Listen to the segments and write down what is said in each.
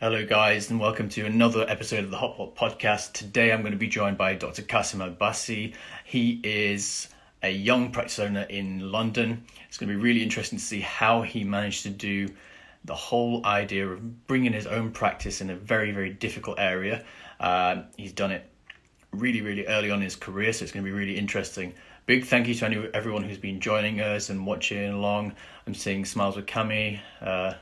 Hello, guys, and welcome to another episode of the Hotpot Podcast. Today, I'm going to be joined by Dr. Kasim Abassi. He is a young practice owner in London. It's going to be really interesting to see how he managed to do the whole idea of bringing his own practice in a very, very difficult area. He's done it really, really early on in his career, so it's going to be really interesting. Big thank you to everyone who's been joining us and watching along. I'm seeing Smiles with Cami,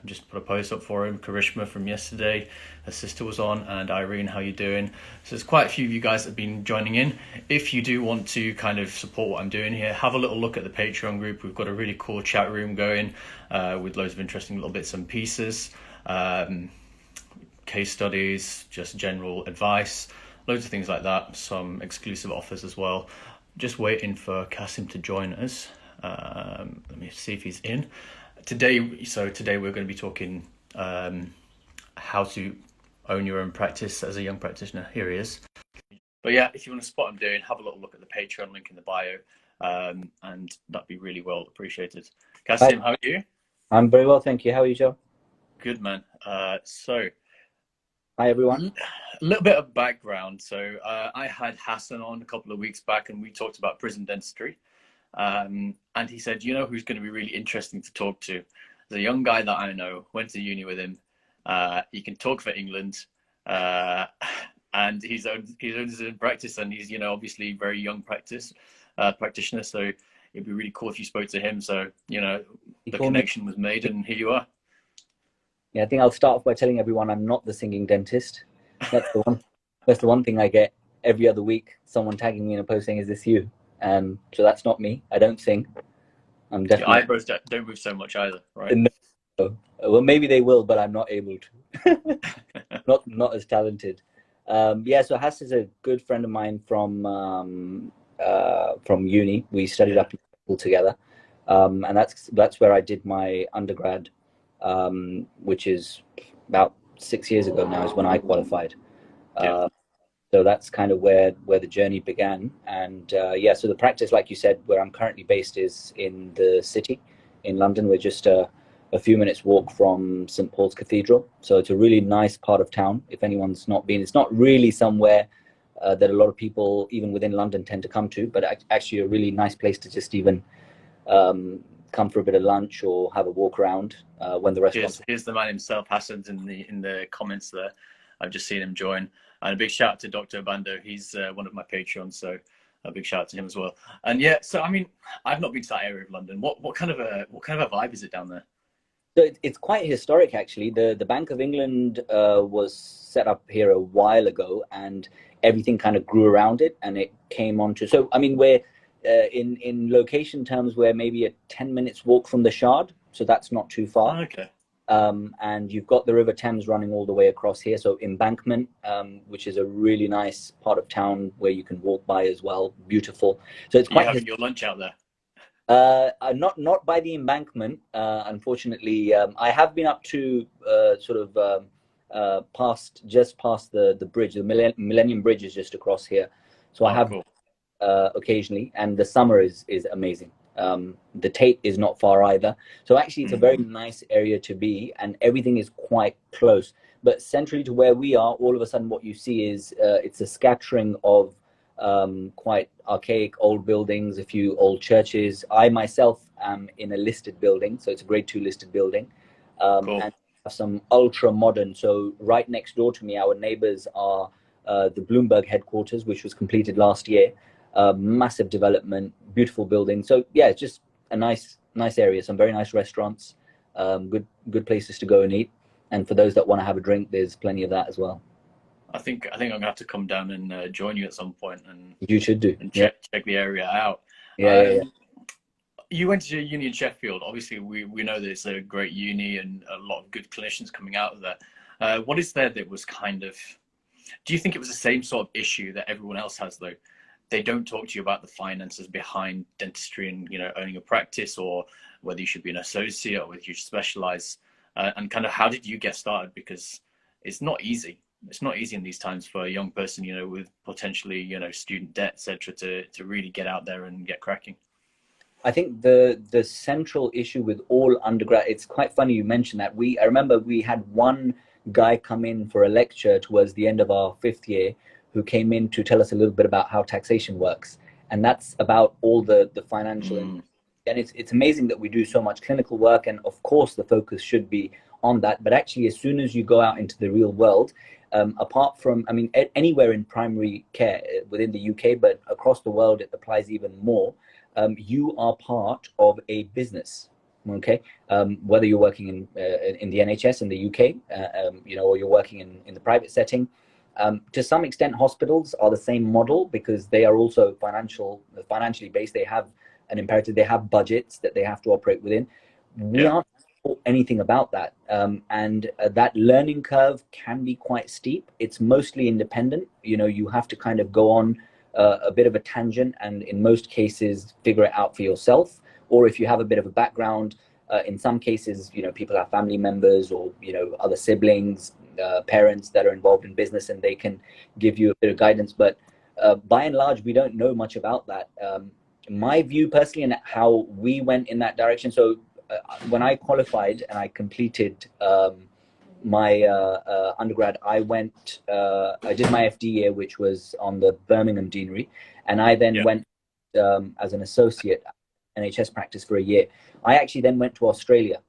just put a post up for him. Karishma from yesterday, her sister was on, and Irene, how you doing? So there's quite a few of you guys that have been joining in. If you do want to kind of support what I'm doing here, have a little look at the Patreon group. We've got a really cool chat room going with loads of interesting little bits and pieces. Case studies, just general advice, loads of things like that, some exclusive offers as well. Just waiting for Kasim to join us. Let me see if he's in. Today we're going to be talking how to own your own practice as a young practitioner. Here he is. But yeah, if you want to spot what I'm doing, have a little look at the Patreon link in the bio, and that'd be really well appreciated. Kasim, how are you? I'm very well, thank you. How are you, Joe? Good, man. Hi, everyone. A little bit of background. So I had Hassan on a couple of weeks back, and we talked about prison dentistry. And he said, you know who's going to be really interesting to talk to? There's a young guy that I know, went to uni with him. He can talk for England, and he's owned his own practice, and he's obviously very young practitioner. So it'd be really cool if you spoke to him. So the connection was made, and here you are. Yeah, I think I'll start off by telling everyone I'm not the singing dentist. That's the one. That's the one thing I get every other week. Someone tagging me in a post saying, "Is this you?" So that's not me. I don't sing. I'm definitely. Your eyebrows don't move so much either, right? No. Well, maybe they will, but I'm not able to. not as talented. Yeah. So Hass is a good friend of mine from uni. We studied up in school together, and that's where I did my undergrad, which is about 6 years ago now is when I qualified. Yeah. So that's kind of where the journey began. And yeah, so the practice, like you said, where I'm currently based is in the city in London. We're just a few minutes walk from St. Paul's Cathedral. So it's a really nice part of town. If anyone's not been, it's not really somewhere that a lot of people, even within London, tend to come to, but actually a really nice place to just even come for a bit of lunch or have a walk around when the restaurants. Here's the man himself. Hassan's in the comments there. I've just seen him join. And a big shout out to Dr. Bando. He's one of my Patreons, so a big shout out to him as well. And yeah, so I mean, I've not been to that area of London. What kind of a vibe is it down there? So it's quite historic, actually. The Bank of England was set up here a while ago, and everything kind of grew around it, and it came onto. So I mean, we're in location terms, we're maybe a 10 minutes walk from the Shard, so that's not too far. Oh, okay. And you've got the River Thames running all the way across here. So Embankment, which is a really nice part of town where you can walk by as well. Beautiful. So it's quite. You're having your lunch out there? Not by the Embankment, unfortunately. I have been up to sort of just past the bridge. The Millennium Bridge is just across here. So I have cool. Occasionally, and the summer is amazing. The Tate is not far either. So actually it's a very nice area to be, and everything is quite close. But centrally to where we are, all of a sudden what you see is it's a scattering of quite archaic old buildings, a few old churches. I myself am in a listed building, so it's a grade 2 listed building. Cool. And some ultra modern. So right next door to me, our neighbors are the Bloomberg headquarters, which was completed last year. Massive development, beautiful building. So yeah, it's just a nice area. Some very nice restaurants, good places to go and eat. And for those that want to have a drink, there's plenty of that as well. I think I'm gonna have to come down and join you at some point, and you should do. And check the area out. Yeah. You went to uni in Sheffield. Obviously, we know that it's a great uni and a lot of good clinicians coming out of there. What is there that was kind of? Do you think it was the same sort of issue that everyone else has though? They don't talk to you about the finances behind dentistry and owning a practice, or whether you should be an associate or whether you should specialize, and kind of how did you get started? Because it's not easy. It's not easy in these times for a young person, with potentially, student debt, etc., to really get out there and get cracking. I think the central issue with all undergrad, it's quite funny you mentioned that. I remember we had one guy come in for a lecture towards the end of our 5th year, who came in to tell us a little bit about how taxation works, and that's about all the financial. And it's amazing that we do so much clinical work, and of course the focus should be on that. But actually, as soon as you go out into the real world, apart from, I mean, anywhere in primary care within the UK, but across the world it applies even more. You are part of a business, okay? Whether you're working in the NHS in the UK, or you're working in the private setting. To some extent, hospitals are the same model because they are also financially based. They have an imperative. They have budgets that they have to operate within. We aren't taught anything about that, and that learning curve can be quite steep. It's mostly independent. You have to kind of go on a bit of a tangent, and in most cases figure it out for yourself. Or if you have a bit of a background, in some cases, people have family members or other siblings, parents that are involved in business, and they can give you a bit of guidance. But by and large, we don't know much about that. My view personally, and how we went in that direction. So when I qualified and I completed my undergrad, I did my FD year, which was on the Birmingham Deanery, and I then went as an associate NHS practice for a year. I actually then went to Australia,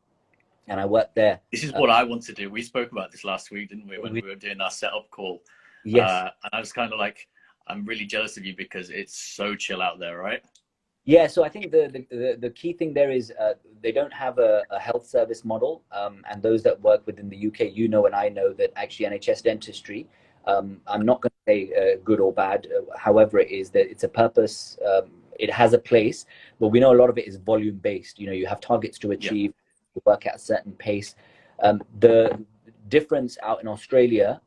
and I worked there. This is what I want to do. We spoke about this last week, didn't we, when we were doing our setup call? Yes. And I was kind of like, I'm really jealous of you because it's so chill out there, right? Yeah, so I think the key thing there is they don't have a health service model, and those that work within the UK, and I know that actually NHS dentistry, I'm not going to say good or bad, however it is, that it's a purpose, it has a place, but we know a lot of it is volume based. You have targets to achieve, you work at a certain pace. The difference out in Australia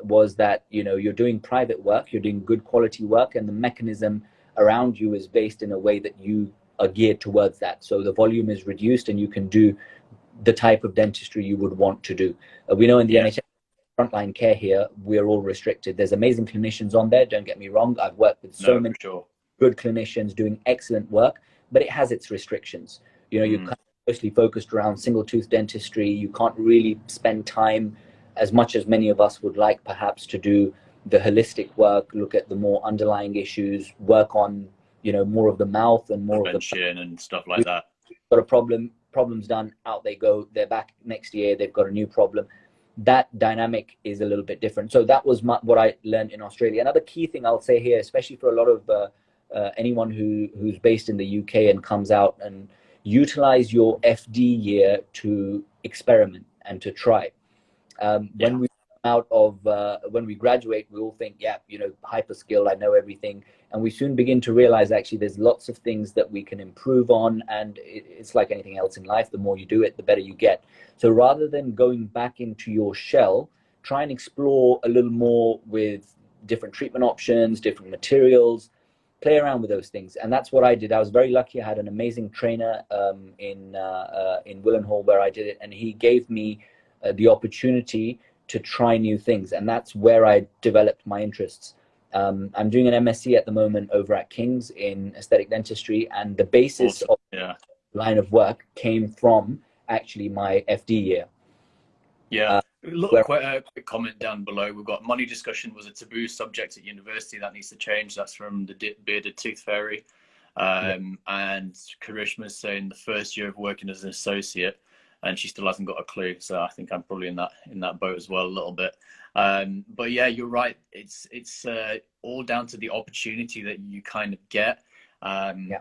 was that you're doing private work, you're doing good quality work, and the mechanism around you is based in a way that you are geared towards that. So the volume is reduced, and you can do the type of dentistry you would want to do. We know in the NHS frontline care here, we're all restricted. There's amazing clinicians on there, don't get me wrong. I've worked with so many good clinicians doing excellent work, but it has its restrictions. You're kind of mostly focused around single tooth dentistry. You can't really spend time as much as many of us would like perhaps to do the holistic work, look at the more underlying issues, work on more of the mouth and more prevention of the and stuff like that. Got a problem's done, out they go, they're back next year, they've got a new problem. That dynamic is a little bit different. So that was what I learned in Australia. Another key thing I'll say here, especially for a lot of anyone who's based in the UK and comes out, and utilize your FD year to experiment and to try. When we graduate, we all think, hyper skill, I know everything, and we soon begin to realize actually there's lots of things that we can improve on, and it's like anything else in life, the more you do it, the better you get. So rather than going back into your shell, try and explore a little more with different treatment options, different materials, play around with those things. And that's what I did. I was very lucky. I had an amazing trainer in Willenhall where I did it, and he gave me the opportunity to try new things, and that's where I developed my interests. I'm doing an MSc at the moment over at King's in aesthetic dentistry, and the basis of line of work came from actually my FD year. Look, quite a quick comment down below. We've got money discussion was a taboo subject at university. That needs to change. That's from the Bearded Tooth Fairy. And Karishma's saying the first year of working as an associate, and she still hasn't got a clue. So I think I'm probably in that boat as well a little bit. But yeah, you're right. It's all down to the opportunity that you kind of get, and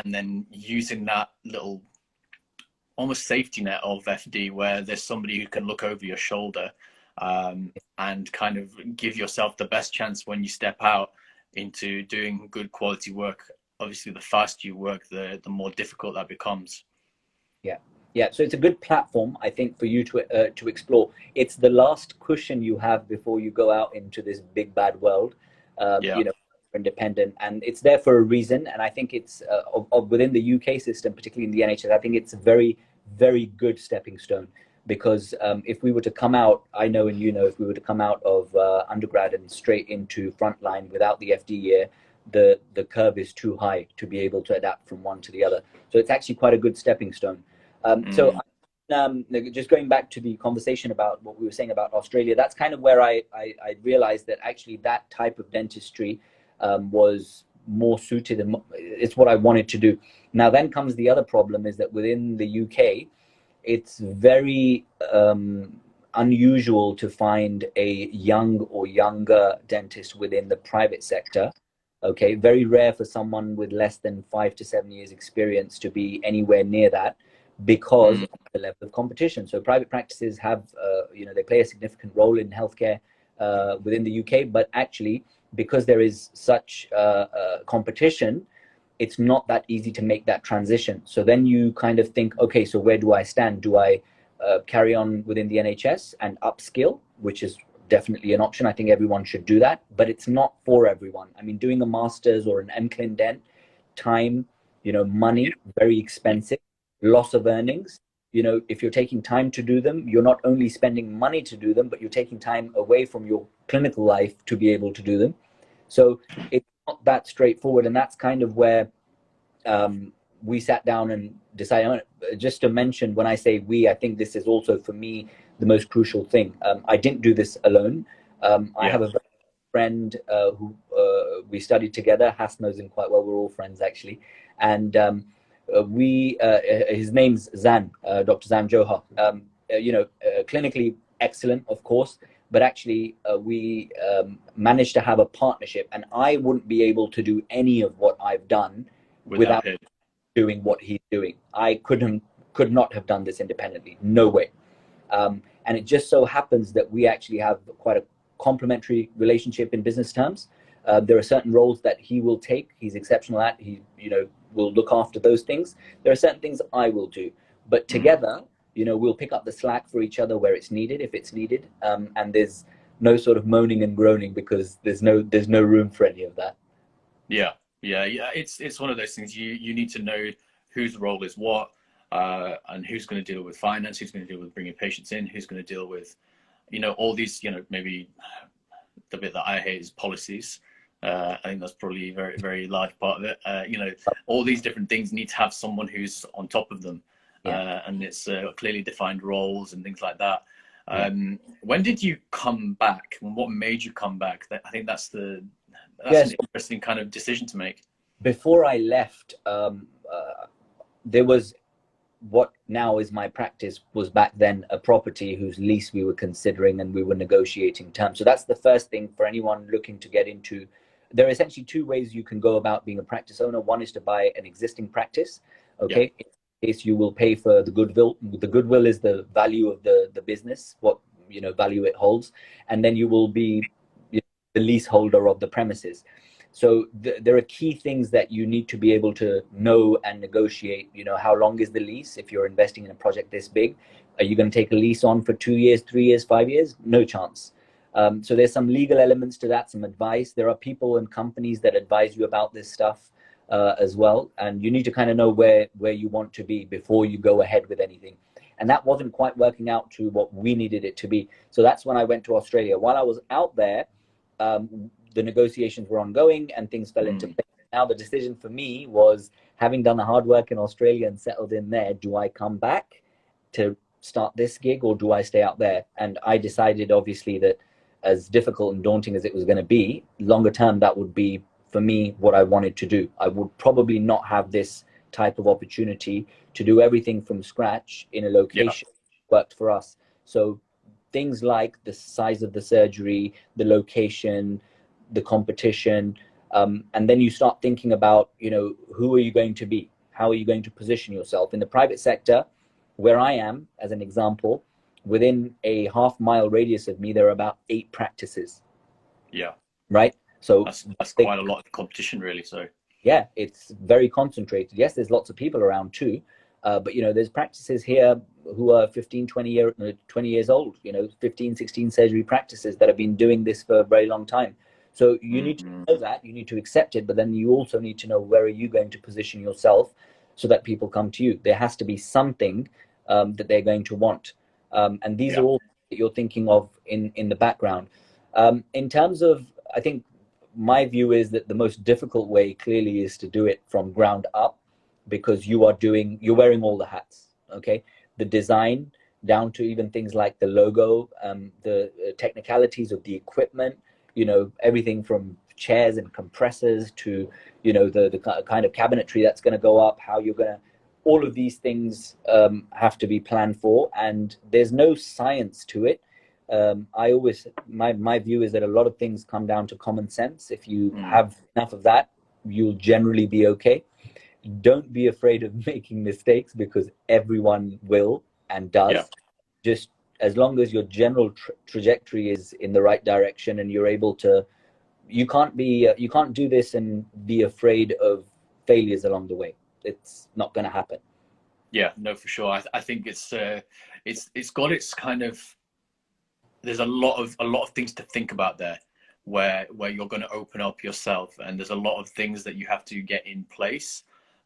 then using that little almost safety net of FD where there's somebody who can look over your shoulder, and kind of give yourself the best chance when you step out into doing good quality work. Obviously, the faster you work, the more difficult that becomes. Yeah, so it's a good platform, I think, for you to explore. It's the last cushion you have before you go out into this big bad world, independent, and it's there for a reason. And I think it's within the UK system, particularly in the NHS, I think it's a very, very good stepping stone. Because if we were to come out, I know and if we were to come out of undergrad and straight into frontline without the FD year, the curve is too high to be able to adapt from one to the other. So it's actually quite a good stepping stone. So just going back to the conversation about what we were saying about Australia, that's kind of where I realized that actually that type of dentistry was more suited, and it's what I wanted to do. Now then comes the other problem, is that within the UK, it's very unusual to find a young or younger dentist within the private sector. Okay, very rare for someone with less than 5 to 7 years experience to be anywhere near that, because of the level of competition. So private practices have, they play a significant role in healthcare within the UK, but actually, because there is such competition, it's not that easy to make that transition. So then you kind of think, okay, so where do I stand? Do I carry on within the NHS and upskill, which is definitely an option. I think everyone should do that, but it's not for everyone. I mean, doing a master's or an MClin Dent, time, money, very expensive, loss of earnings. If you're taking time to do them, you're not only spending money to do them, but you're taking time away from your clinical life to be able to do them. So it's not that straightforward. And that's kind of where we sat down and decided, just to mention, when I say we, I think this is also for me the most crucial thing. I didn't do this alone. I have a friend who we studied together. Hass knows him quite well. We're all friends, actually. And his name's Zan, Dr. Zan Johar. Clinically excellent, of course, but actually we managed to have a partnership, and I wouldn't be able to do any of what I've done without doing what he's doing. I could not have done this independently. No way. And it just so happens that we actually have quite a complementary relationship in business terms. There are certain roles that he will take. He's exceptional at. He, will look after those things. There are certain things I will do, but together, we'll pick up the slack for each other where it's needed, if it's needed. And there's no sort of moaning and groaning, because there's no room for any of that. Yeah. It's one of those things. You need to know whose role is what, and who's going to deal with finance, who's going to deal with bringing patients in, who's going to deal with, all these, maybe the bit that I hate is policies. I think that's probably a very, very large part of it. All these different things need to have someone who's on top of them. And it's clearly defined roles and things like that. When did you come back, and what made you come back? I think that's an interesting kind of decision to make. Before I left, there was what now is my practice, was back then a property whose lease we were considering, and we were negotiating terms. So that's the first thing for anyone looking to get into. There are essentially two ways you can go about being a practice owner. One is to buy an existing practice. Okay. In case you will pay for the goodwill. The goodwill is the value of the business, what value it holds, and then you will be the leaseholder of the premises. So there are key things that you need to be able to know and negotiate. How long is the lease? If you're investing in a project this big, are you going to take a lease on for 2 years, 3 years, 5 years? No chance. So there's some legal elements to that, some advice. There are people and companies that advise you about this stuff as well. And you need to kind of know where you want to be before you go ahead with anything. And that wasn't quite working out to what we needed it to be. So that's when I went to Australia. While I was out there, the negotiations were ongoing and things fell into place. Now the decision for me was, having done the hard work in Australia and settled in there, do I come back to start this gig, or do I stay out there? And I decided, obviously, that as difficult and daunting as it was going to be, longer term, that would be, for me, what I wanted to do. I would probably not have this type of opportunity to do everything from scratch in a location that worked for us. So things like the size of the surgery, the location, the competition, and then you start thinking about, who are you going to be? How are you going to position yourself? In the private sector, where I am, as an example, within a half-mile radius of me, there are about 8 practices. Yeah. Right? So that's quite a lot of competition, really. So yeah, it's very concentrated. Yes, there's lots of people around too, but there's practices here who are 15, 20 years old, 15, 16 surgery practices that have been doing this for a very long time. So you need to know that, you need to accept it, but then you also need to know, where are you going to position yourself so that people come to you? There has to be something that they're going to want. And these are all that you're thinking of in the background. In terms of, I think my view is that the most difficult way clearly is to do it from ground up, because you're wearing all the hats. Okay. the design down to even things like the logo, the technicalities of the equipment, you know, everything from chairs and compressors to, you know, the kind of cabinetry that's going to go up, how you're going to, all of these things have to be planned for, and there's no science to it. I always, my view is that a lot of things come down to common sense. If you have enough of that, you'll generally be okay. Don't be afraid of making mistakes, because everyone will and does. Yeah. Just as long as your general trajectory is in the right direction, and you're able to, you can't do this and be afraid of failures along the way. It's not going to happen. Yeah, no, for sure. I think it's got its kind of, there's a lot of things to think about there, where you're going to open up yourself, and there's a lot of things that you have to get in place.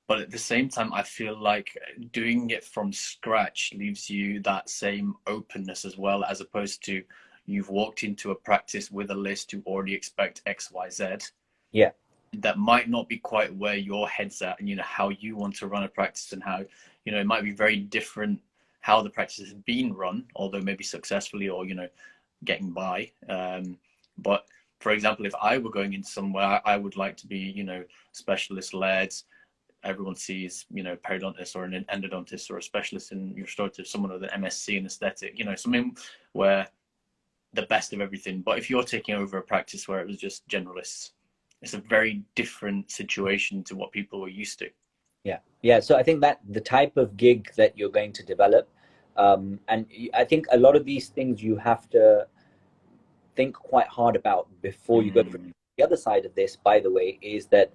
But at the same time, I feel like doing it from scratch leaves you that same openness as well, as opposed to you've walked into a practice with a list to already expect X, Y, Z. Yeah. That might not be quite where your head's at, and, you know, how you want to run a practice, and how, you know, it might be very different how the practice has been run, although maybe successfully, or, you know, getting by. But for example, if I were going in somewhere, I would like to be, you know, specialist led. Everyone sees, you know, periodontist or an endodontist or a specialist in restorative, someone with an MSc in aesthetic, you know, something where the best of everything. But if you're taking over a practice where it was just generalists, it's a very different situation to what people were used to. Yeah. So I think that the type of gig that you're going to develop, and I think a lot of these things you have to think quite hard about before you go. The other side of this, by the way, is that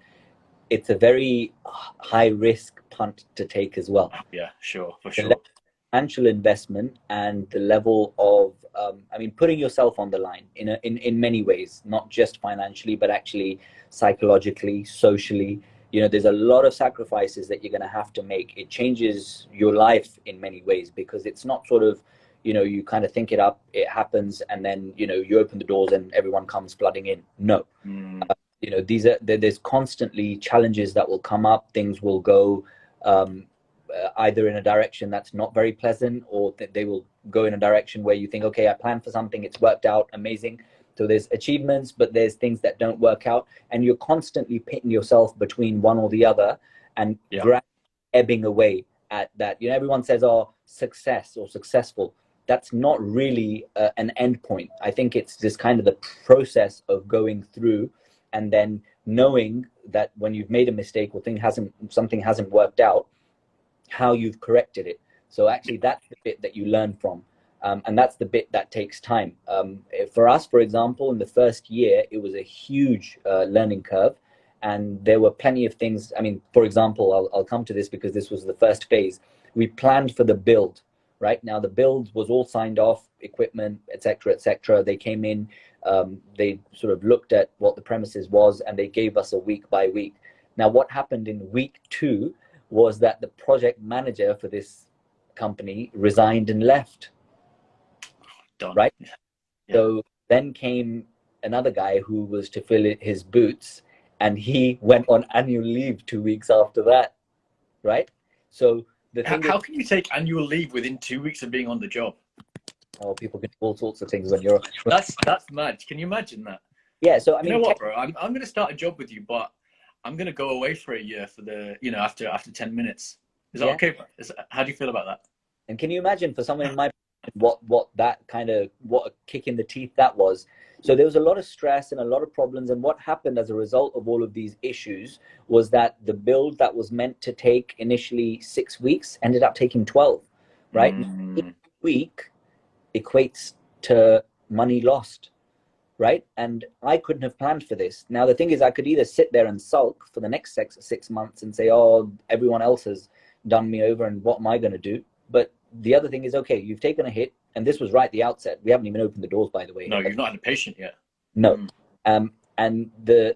it's a very high risk punt to take as well. Yeah, sure, for The sure. financial investment and the level of, I mean, putting yourself on the line in many ways, not just financially, but actually psychologically, socially. You know, there's a lot of sacrifices that you're going to have to make. It changes your life in many ways, because it's not sort of, you know, you kind of think it up, it happens, and then, you know, you open the doors and everyone comes flooding in. No. You know, there's constantly challenges that will come up. Things will go either in a direction that's not very pleasant, or they will go in a direction where you think, okay, I planned for something, it's worked out, amazing. So there's achievements, but there's things that don't work out, and you're constantly pitting yourself between one or the other, and ebbing away at that. You know, everyone says, oh, success or successful. That's not really an end point. I think it's this kind of the process of going through, and then knowing that when you've made a mistake or something hasn't worked out, how you've corrected it. So actually, that's the bit that you learn from. And that's the bit that takes time. For us, for example, in the first year, it was a huge learning curve. And there were plenty of things. I mean, for example, I'll come to this because this was the first phase. We planned for the build, right? Now, the build was all signed off, equipment, etc., etc. They came in, they sort of looked at what the premises was, and they gave us a week by week. Now, what happened in week 2 was that the project manager for this company resigned and left. Done. Right? Yeah. So then came another guy who was to fill his boots, and he went on annual leave 2 weeks after that, right? So the thing how can you take annual leave within 2 weeks of being on the job? Oh, people can do all sorts of things when you're. That's mad. Can you imagine that? Yeah. So I mean, you know what, bro? I'm going to start a job with you, but I'm going to go away for a year for the, you know, after 10 minutes. Is that okay? How do you feel about that? And can you imagine for someone in my what that kind of, what a kick in the teeth that was? So there was a lot of stress and a lot of problems, and what happened as a result of all of these issues was that the build that was meant to take initially 6 weeks ended up taking 12, right? Each week equates to money lost, right? And I couldn't have planned for this. Now the thing is, I could either sit there and sulk for the next 6 months and say, oh, everyone else has done me over and what am I going to do? But the other thing is, okay, you've taken a hit, and this was right at the outset. We haven't even opened the doors, by the way. No, you've not had a patient yet. No. And the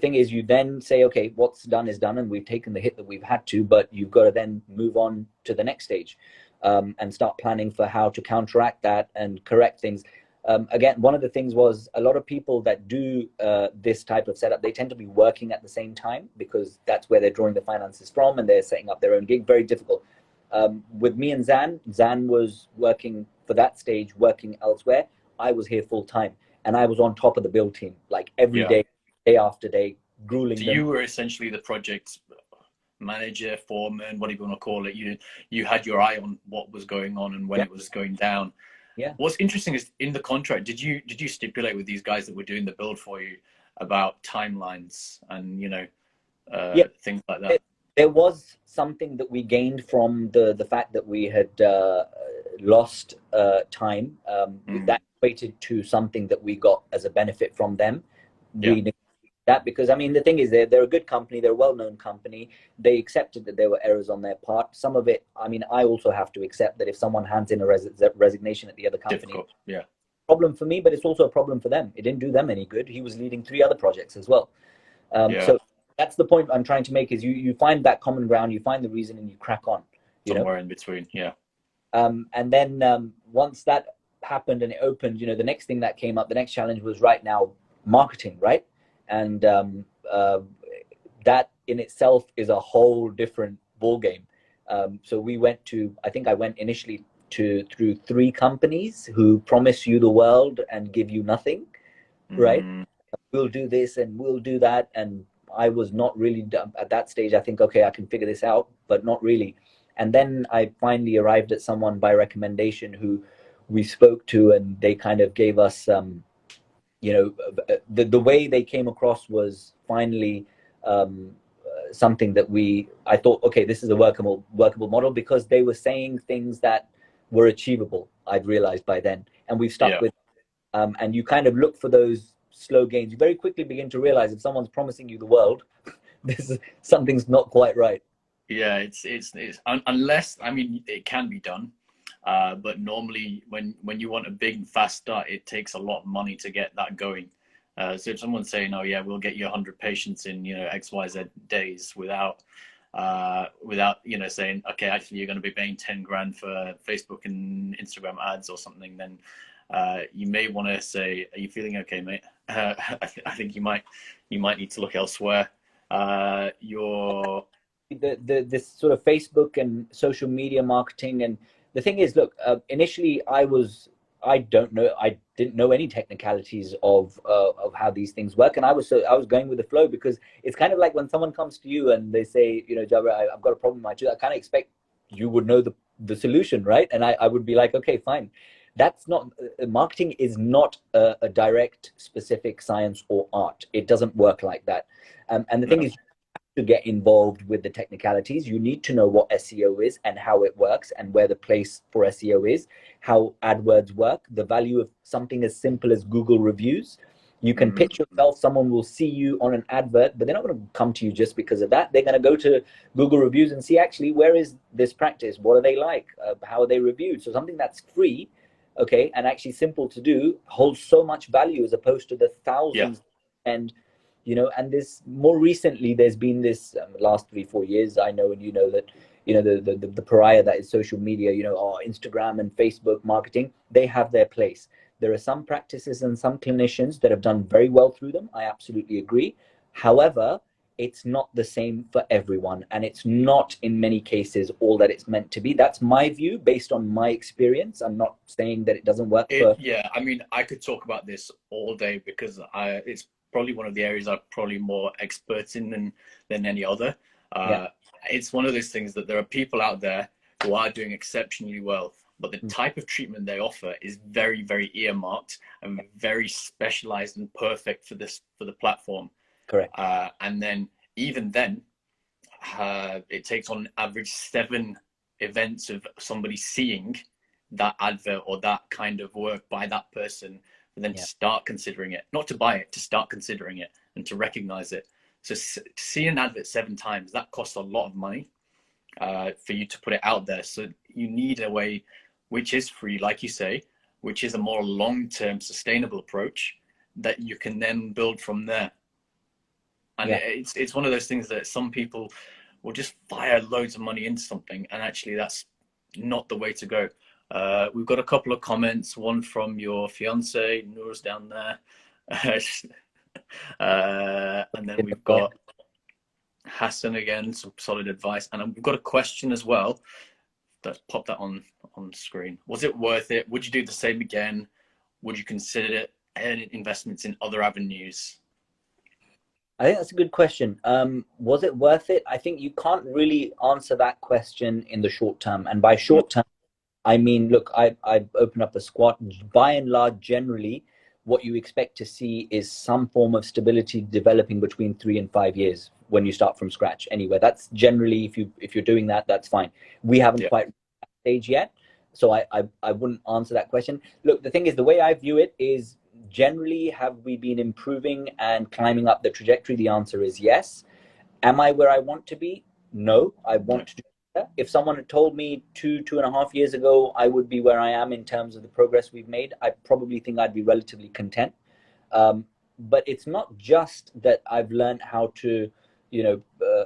thing is, you then say, okay, what's done is done, and we've taken the hit that we've had to, but you've got to then move on to the next stage, and start planning for how to counteract that and correct things. Again, one of the things was a lot of people that do this type of setup, they tend to be working at the same time, because that's where they're drawing the finances from, and they're setting up their own gig. Very difficult. With me and Zan was working for that stage, working elsewhere. I was here full time, and I was on top of the build team, like every Yeah. day, day after day, grueling So them. you were essentially the project manager, foreman, whatever you want to call it. You had your eye on what was going on and when Yeah, it was going down. yeah, What's interesting is in the contract, did you stipulate with these guys that were doing the build for you about timelines and yeah. things like There, that? there was something that we gained from the fact that we had lost time. Mm, That equated to something that we got as a benefit from them. yeah, We that because I mean the thing is they're a good company, they're a well-known company. They accepted that there were errors on their part. Some of it, I mean, I also have to accept that if someone hands in a resignation at the other company, difficult. Yeah, problem for me, but it's also a problem for them. It didn't do them any good. He was leading 3 other projects as well. yeah, So that's the point I'm trying to make is you find that common ground, you find the reason, and you crack on. You know, somewhere in between. Yeah, and then once that happened and it opened, the next thing that came up, the next challenge was right now marketing, right? And that in itself is a whole different ball game. So we went to, I think I went initially through 3 companies who promise you the world and give you nothing, right? mm, We'll do this and we'll do that. And I was not really at that stage. I think, okay, I can figure this out, but not really. And then I finally arrived at someone by recommendation who we spoke to, and they kind of gave us, the way they came across was finally something that I thought, okay, this is a workable model because they were saying things that were achievable. I'd realized by then, and we've stuck yeah. with and you kind of look for those slow gains. You very quickly begin to realize if someone's promising you the world, something's not quite right. Yeah, unless, I mean, it can be done, but normally when you want a big and fast start, it takes a lot of money to get that going. So if someone's saying, "Oh yeah, we'll get you 100 patients in XYZ days," without saying, "Okay, actually you're going to be paying 10 grand for Facebook and Instagram ads or something," then you may want to say, "Are you feeling okay, mate? I think you might need to look elsewhere." You're This sort of Facebook and social media marketing. And the thing is, look, initially I didn't know any technicalities of how these things work, and I was going with the flow because it's kind of like when someone comes to you and they say, Jabra, I've got a problem. I kind of expect you would know the solution, right? And I would be like, okay, fine. That's not marketing is not a direct specific science or art. It doesn't work like that. And the thing no, is, to get involved with the technicalities, you need to know what SEO is and how it works and where the place for SEO is, how AdWords work, the value of something as simple as Google reviews. You can mm, pitch yourself, someone will see you on an advert, but they're not going to come to you just because of that. They're going to go to Google reviews and see actually where is this practice? What are they like? How are they reviewed? So something that's free, okay, and actually simple to do holds so much value as opposed to the yeah, thousands. And and this more recently there's been this last 3-4 years, I know, and that the pariah that is social media, Instagram and Facebook marketing, they have their place. There are some practices and some clinicians that have done very well through them, I absolutely agree. However, it's not the same for everyone, and it's not in many cases all that it's meant to be. That's my view based on my experience. I'm not saying that it doesn't work for yeah. I mean, I could talk about this all day because it's probably one of the areas I'm probably more expert in than any other. yeah. Uh, it's one of those things that there are people out there who are doing exceptionally well, but the Mm, type of treatment they offer is very, very earmarked and very specialized and perfect for the platform. correct. And then even then, it takes on average 7 events of somebody seeing that advert or that kind of work by that person, and then to Yeah, start considering it, not to buy it, to start considering it and to recognize it. So to see an advert 7 times, that costs a lot of money for you to put it out there. So you need a way which is free, like you say, which is a more long-term sustainable approach that you can then build from there. And yeah. it's one of those things that some people will just fire loads of money into something, and actually that's not the way to go. We've got a couple of comments, one from your fiance Noor's down there. And then we've Yeah. got Hassan again, some solid advice, and we've got a question as well let's pop that on screen. Was it worth it? Would you do the same again? Would you consider it investments in other avenues? I think that's a good question. Was it worth it? I think you can't really answer that question in the short term. And by short term, I mean, look, I opened up a squat. By and large, generally, what you expect to see is some form of stability developing between 3 and 5 years when you start from scratch. Anyway, that's generally, if you're doing that, that's fine. We haven't quite reached that stage yet, so I wouldn't answer that question. Look, the thing is, the way I view it is, generally, have we been improving and climbing up the trajectory? The answer is yes. Am I where I want to be? No, I want to do better. If someone had told me 2.5 years ago I would be where I am in terms of the progress we've made, I probably think I'd be relatively content. But it's not just that I've learned how to,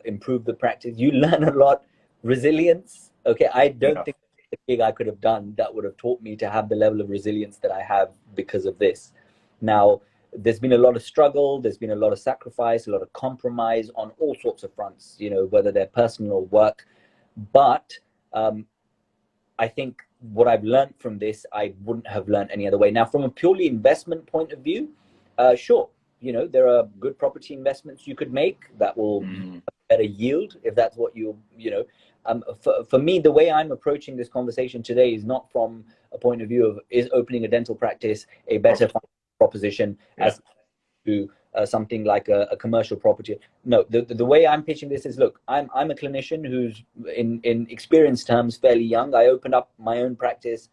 improve the practice. You learn a lot. Resilience. Okay, I don't think the gig I could have done that would have taught me to have the level of resilience that I have because of this. Now, there's been a lot of struggle, there's been a lot of sacrifice, a lot of compromise on all sorts of fronts, whether they're personal or work. But I think what I've learned from this, I wouldn't have learned any other way. Now, from a purely investment point of view, sure, there are good property investments you could make that will better yield if that's what for me, the way I'm approaching this conversation today is not from a point of view of, is opening a dental practice a better proposition as to something like a commercial property. No, the way I'm pitching this is, look, I'm a clinician who's in experience terms fairly young. I opened up my own practice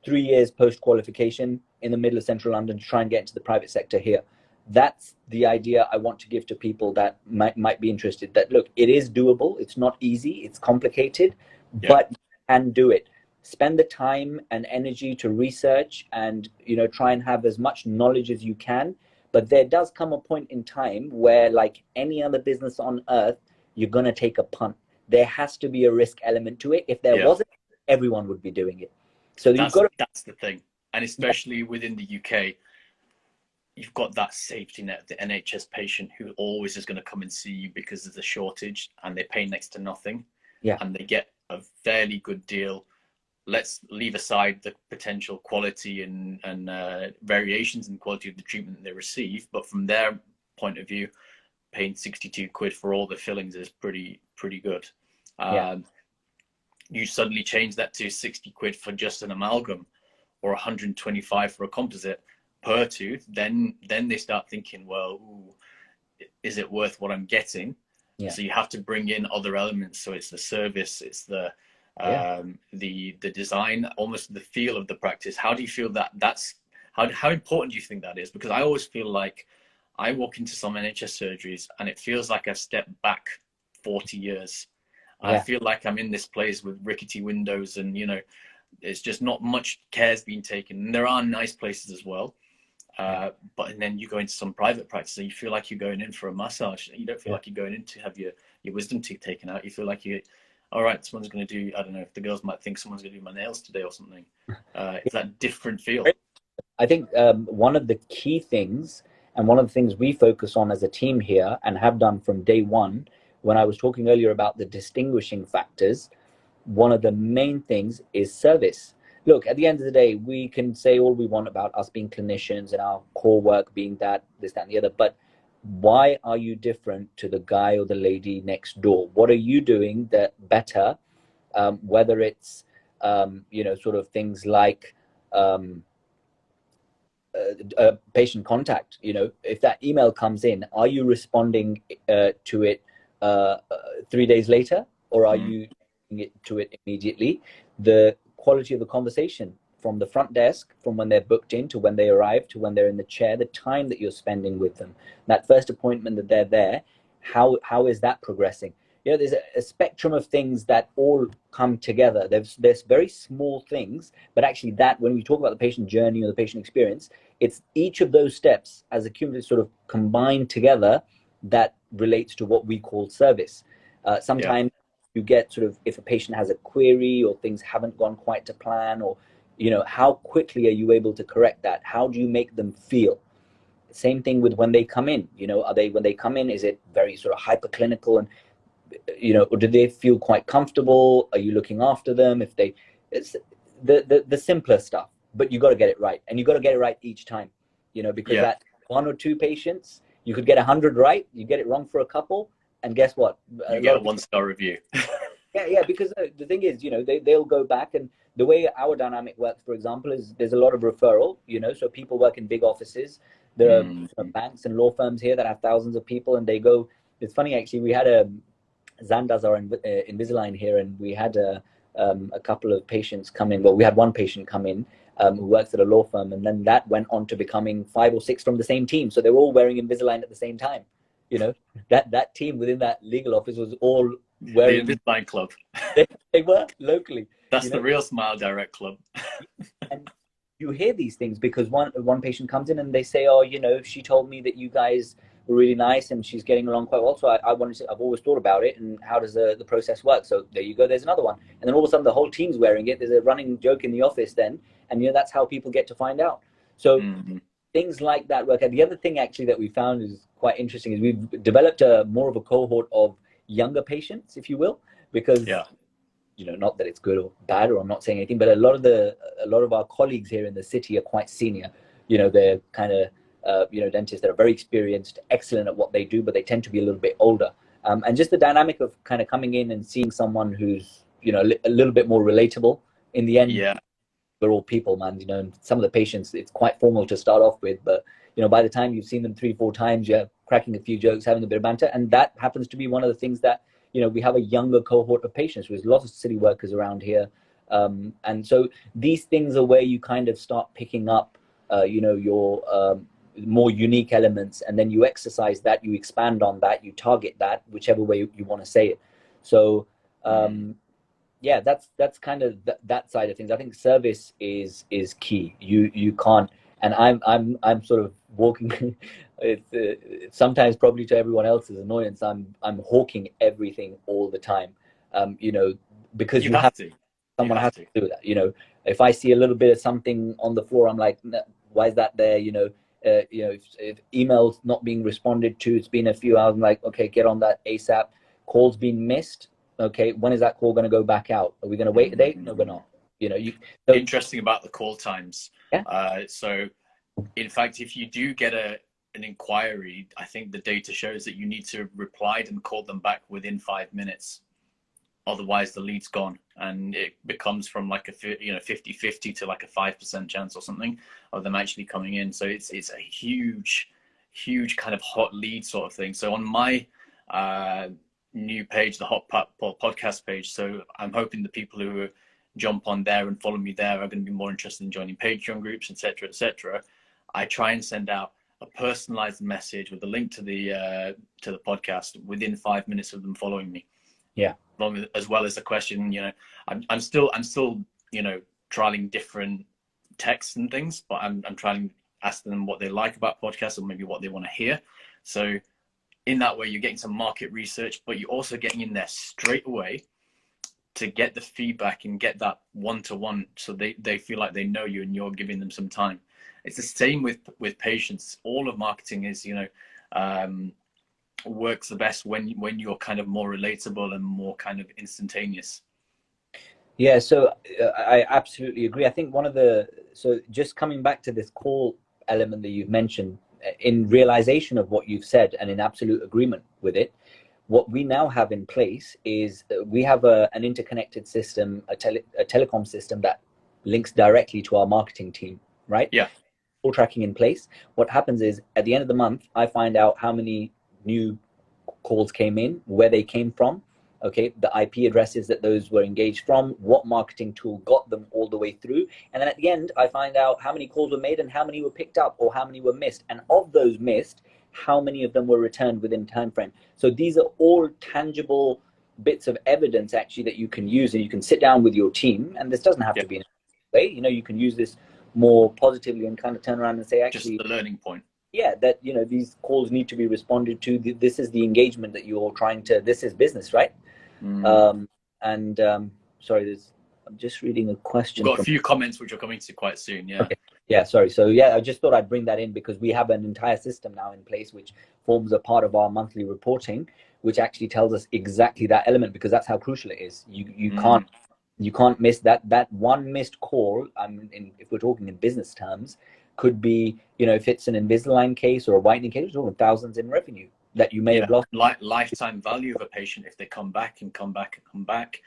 3 years post qualification in the middle of central London to try and get into the private sector here. That's the idea I want to give to people that might be interested, that look, it is doable. It's not easy, it's complicated, but you can do it. Spend the time and energy to research and try and have as much knowledge as you can. But there does come a point in time where, like any other business on earth, you're going to take a punt. There has to be a risk element to it. If there wasn't, everyone would be doing it. So that's the thing. And especially within the UK, you've got that safety net, the NHS patient who always is going to come and see you because there's a shortage and they pay next to nothing. And they get a fairly good deal. Let's leave aside the potential quality and variations in quality of the treatment they receive. But from their point of view, paying 62 quid for all the fillings is pretty good. You suddenly change that to 60 quid for just an amalgam, or 125 for a composite per tooth. Then they start thinking, well, is it worth what I'm getting? So you have to bring in other elements. So it's the service, it's the design, almost the feel of the practice. How do you feel that's how important do you think that is? Because I always feel like I walk into some NHS surgeries and it feels like I've stepped back 40 years. I feel like I'm in this place with rickety windows and it's just not much care's being taken. And there are nice places as well. But and then you go into some private practice and you feel like you're going in for a massage. You don't feel like you're going in to have your wisdom teeth taken out. You feel like all right, someone's going to do, I don't know, if the girls might think someone's going to do my nails today or something. It's that different feel. I think one of the key things, and one of the things we focus on as a team here and have done from day one, when I was talking earlier about the distinguishing factors, one of the main things is service. Look, at the end of the day, we can say all we want about us being clinicians and our core work being that, this, that, and the other, but why are you different to the guy or the lady next door? What are you doing that better? Whether it's, sort of things like patient contact. If that email comes in, are you responding to it 3 days later, or are you to it immediately? The quality of the conversation from the front desk, from when they're booked in to when they arrive to when they're in the chair, the time that you're spending with them, that first appointment that they're there, how is that progressing? There's a spectrum of things that all come together. There's very small things, but actually that, when we talk about the patient journey or the patient experience, it's each of those steps as a cumulative sort of combined together that relates to what we call service. Sometimes you get sort of, if a patient has a query or things haven't gone quite to plan, or how quickly are you able to correct that? How do you make them feel? Same thing with when they come in. When they come in, is it very sort of hyperclinical? And or do they feel quite comfortable? Are you looking after them? It's the simpler stuff, but you got to get it right, and you got to get it right each time, because that one or two patients, you could get 100 right, you get it wrong for a couple, and guess what? You get a 1-star review. Yeah, because the thing is, they'll go back, and the way our dynamic works, for example, is there's a lot of referral, so people work in big offices. There are banks and law firms here that have thousands of people, and they go. It's funny, actually, we had Zan does our Invisalign here, and we had a couple of patients come in. Well, we had one patient come in who works at a law firm, and then that went on to becoming 5 or 6 from the same team. So they were all wearing Invisalign at the same time. That team within that legal office was all wearing the Invisalign club. They were locally. That's the real Smile Direct club. And you hear these things because one patient comes in and they say, "Oh, she told me that you guys were really nice and she's getting along quite well. So I've always thought about it, and how does the process work?" So there you go. There's another one, and then all of a sudden the whole team's wearing it. There's a running joke in the office then, and that's how people get to find out. So things like that work. And the other thing actually that we found is quite interesting is we've developed more of a cohort of younger patients, if you will, because not that it's good or bad, or I'm not saying anything, but a lot of our colleagues here in the city are quite senior. They're kind of dentists that are very experienced, excellent at what they do, but they tend to be a little bit older. And just the dynamic of kind of coming in and seeing someone who's a little bit more relatable. In the end, we're all people, man. And some of the patients, it's quite formal to start off with, but by the time you've seen them 3-4 times, you're cracking a few jokes, having a bit of banter, and that happens to be one of the things that we have a younger cohort of patients. There's lots of city workers around here, and so these things are where you kind of start picking up, your more unique elements, and then you exercise that, you expand on that, you target that, whichever way you want to say it. So that's kind of that side of things. I think service is key. You can't, and I'm sort of walking. It's sometimes probably to everyone else's annoyance. I'm hawking everything all the time, because you have to. Someone has to do that. If I see a little bit of something on the floor, I'm like, why is that there? If emails not being responded to, it's been a few hours. I'm like, okay, get on that ASAP. Calls been missed. Okay, when is that call going to go back out? Are we going to wait a day? No, we're not. Interesting about the call times. Yeah. So, in fact, if you do get an inquiry, I think the data shows that you need to reply and call them back within 5 minutes. Otherwise, the lead's gone, and it becomes from like a 50-50 to like a 5% chance or something of them actually coming in. So it's a huge kind of hot lead sort of thing. So on my new page, the Hot Podcast page, so I'm hoping the people who jump on there and follow me there are going to be more interested in joining Patreon groups, etc., etc. I try and send out a personalized message with a link to the podcast within 5 minutes of them following me. Yeah. As well as the question, I'm still trialing different texts and things, but I'm trying to ask them what they like about podcasts or maybe what they want to hear. So in that way, you're getting some market research, but you're also getting in there straight away to get the feedback and get that one-to-one, so they feel like they know you and you're giving them some time. It's the same with patients. All of marketing is, works the best when you're kind of more relatable and more kind of instantaneous. Yeah, so I absolutely agree. I think so just coming back to this call element that you've mentioned, in realization of what you've said and in absolute agreement with it, what we now have in place is we have an interconnected system, a telecom system that links directly to our marketing team, right? Yeah. All tracking in place. What happens is at the end of the month, I find out how many new calls came in, where they came from, okay, the IP addresses that those were engaged from, what marketing tool got them all the way through, and then at the end I find out how many calls were made and how many were picked up or how many were missed, and of those missed, how many of them were returned within time frame. So these are all tangible bits of evidence actually that you can use, and you can sit down with your team, and this doesn't have to be in a way, you can use this more positively and kind of turn around and say, actually, just the learning point. Yeah, that these calls need to be responded to. This is the engagement that you're trying to. This is business, right? Sorry, I'm just reading a question. We've got a few comments which are coming to quite soon. Yeah. Okay. Yeah, sorry. So yeah, I just thought I'd bring that in because we have an entire system now in place which forms a part of our monthly reporting, which actually tells us exactly that element, because that's how crucial it is. You can't miss that one missed call. If we're talking in business terms, could be, if it's an Invisalign case or a whitening case, we're talking thousands in revenue that you may have lost. Lifetime value of a patient, if they come back and come back and come back,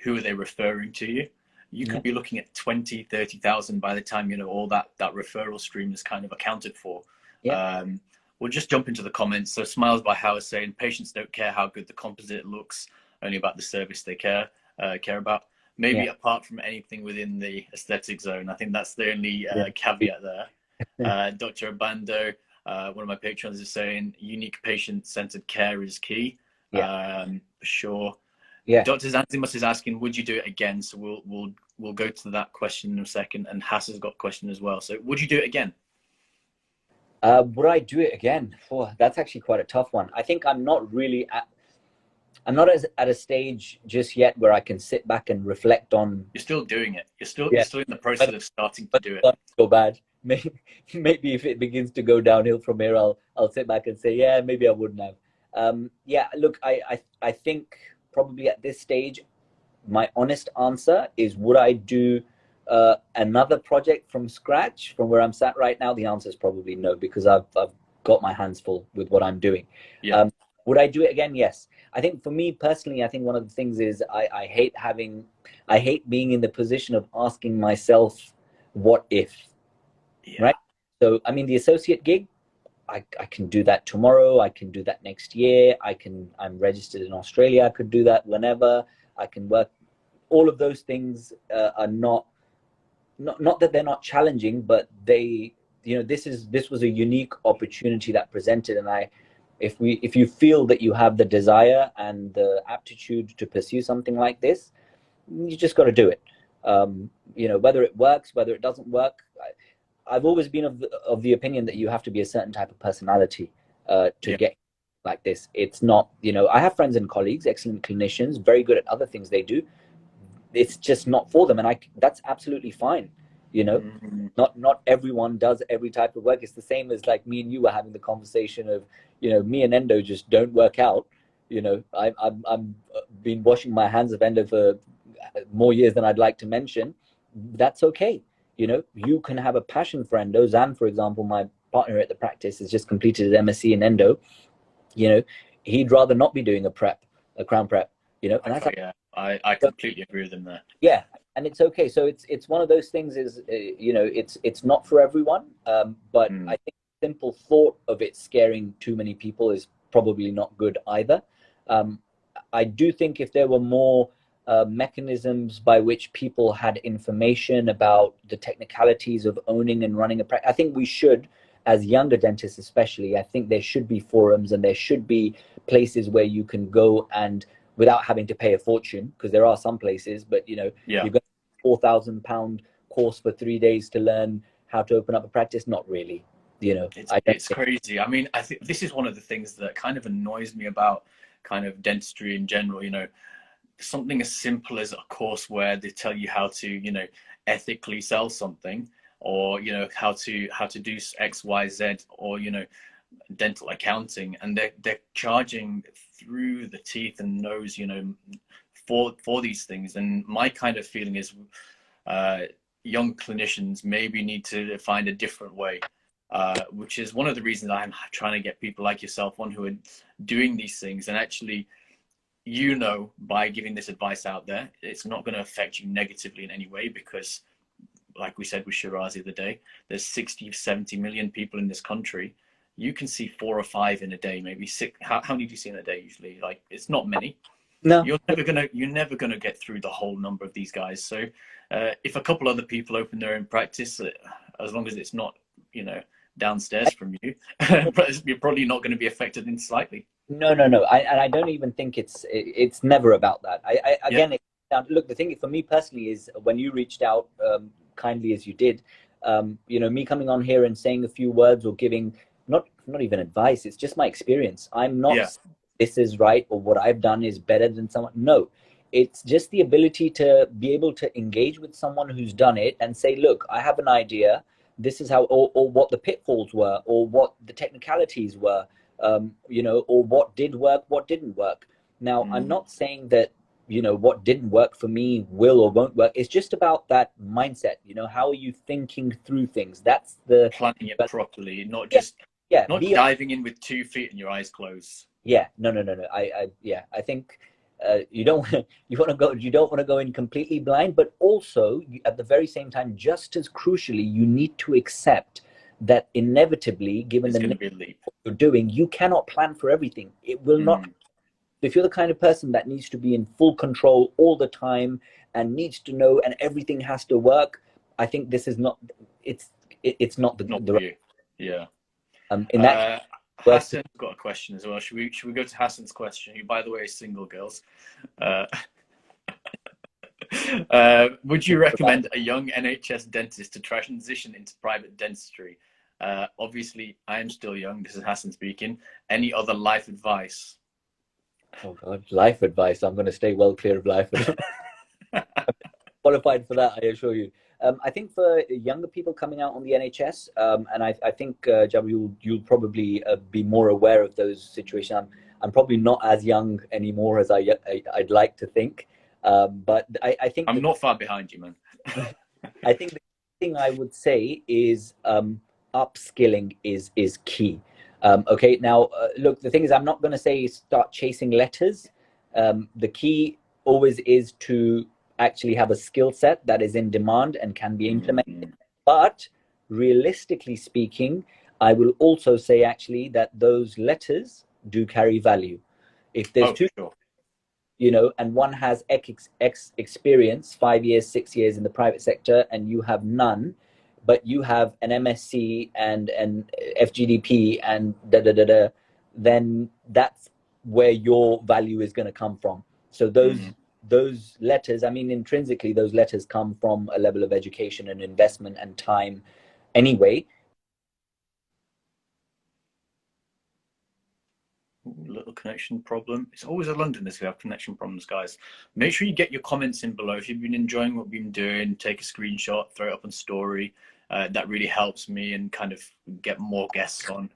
who are they referring to you? You could be looking at 20, 30,000 by the time, all that referral stream is kind of accounted for. We'll just jump into the comments. So Smiles by Howard saying, patients don't care how good the composite looks, only about the service they care about. Maybe apart from anything within the aesthetic zone. I think that's the only caveat there. Dr. Abando, one of my patrons, is saying unique patient-centered care is key. For sure. Dr. Zanzimus is asking, would you do it again? So we'll go to that question in a second. And Hass has got a question as well. So would you do it again? Would I do it again? Oh, that's actually quite a tough one. I think I'm not at a stage just yet where I can sit back and reflect on. You're still doing it. You're still in the process of starting to do it. Go bad. Maybe if it begins to go downhill from here, I'll sit back and say, yeah, maybe I wouldn't have. Look, I think probably at this stage, my honest answer is, would I do another project from scratch from where I'm sat right now? The answer is probably no, because I've got my hands full with what I'm doing. Would I do it again? Yes. I think for me personally, I think one of the things is I hate being in the position of asking myself, what if, right? So, the associate gig, I can do that tomorrow. I can do that next year. I'm registered in Australia. I could do that whenever. I can work. All of those things are not that they're not challenging, but this was a unique opportunity that presented. And if you feel that you have the desire and the aptitude to pursue something like this, you just got to do it. Whether it works, whether it doesn't work. I've always been of the opinion that you have to be a certain type of personality to get like this. It's not, I have friends and colleagues, excellent clinicians, very good at other things they do. It's just not for them, and that's absolutely fine. Not everyone does every type of work. It's the same as like me and you were having the conversation of, me and endo just don't work out. I'm been washing my hands of endo for more years than I'd like to mention. That's okay. You can have a passion for endo. Zan, for example, my partner at the practice, has just completed his MSc in endo. He'd rather not be doing a crown prep. And I completely agree with him there. Yeah, and it's okay. So it's one of those things. Is it's not for everyone. But I think the simple thought of it scaring too many people is probably not good either. I do think if there were more mechanisms by which people had information about the technicalities of owning and running a practice, I think we should, as younger dentists especially, I think there should be forums and there should be places where you can go and, without having to pay a fortune, because there are some places, but you've got a £4,000 course for 3 days to learn how to open up a practice. Not really. It's crazy. I think this is one of the things that kind of annoys me about kind of dentistry in general. Something as simple as a course where they tell you how to, ethically sell something, or, how to do X, Y, Z, or, dental accounting, and they're charging through the teeth and nose, for these things. And my kind of feeling is young clinicians maybe need to find a different way, which is one of the reasons I'm trying to get people like yourself on who are doing these things. And actually, by giving this advice out there, it's not going to affect you negatively in any way, because like we said with Shiraz the other day, there's 60, 70 million people in this country. You can see 4 or 5 in a day, maybe 6. How many do you see in a day usually? Like, it's not many. No. You're never gonna get through the whole number of these guys. So if a couple other people open their own practice, as long as it's not, downstairs from you, you're probably not going to be affected in slightly. No. I don't even think it's never about that. Look, the thing for me personally is, when you reached out kindly as you did, me coming on here and saying a few words or giving not even advice, it's just my experience. I'm not this is right or what I've done is better than someone. No, it's just the ability to be able to engage with someone who's done it and say, look, I have an idea. This is how, or what the pitfalls were, or what the technicalities were. you know, or what did work, what didn't work. Now, I'm not saying that, you know, what didn't work for me will or won't work. It's just about that mindset. You know, how are you thinking through things? That's the, planning it properly, not yeah, just yeah, not be, diving in with 2 feet and your eyes closed. yeah, no. Yeah, I think you don't you want to go, you don't want to go in completely blind, but also at the very same time, just as crucially, you need to accept that inevitably, given It's the going to nature be a leap. of what you're doing, you cannot plan for everything. It will not. If you're the kind of person that needs to be in full control all the time and needs to know and everything has to work, I think this is not. It's it's not Not the for right. you. Yeah. In that work. Hassan's got a question as well. Should we go to Hassan's question? Who, by the way, is single, girls. Uh, would you recommend a young NHS dentist to transition into private dentistry? Obviously, I am still young. This is Hassan speaking. Any other life advice? Oh God, life advice. I'm going to stay well clear of life advice. Qualified for that, I assure you. I think for younger people coming out on the NHS, and I think Jabba, you'll probably be more aware of those situations. I'm probably not as young anymore as I'd like to think, but I think I'm not far behind you, man. I think the thing I would say is upskilling is key. Okay, now look, the thing is, I'm not going to say start chasing letters. The key always is to actually have a skill set that is in demand and can be implemented. But realistically speaking, I will also say actually that those letters do carry value. If there's Oh, for two, sure. you know, and one has X experience, 5 years, 6 years in the private sector, and you have none, but you have an MSc and an FGDP and da da da da, then that's where your value is going to come from. So those letters, I mean, intrinsically, those letters come from a level of education and investment and time, anyway. Little connection problem. It's always a Londoners who have connection problems, guys. Make sure you get your comments in below. If you've been enjoying what we've been doing, take a screenshot, throw it up on story. That really helps me and kind of get more guests on.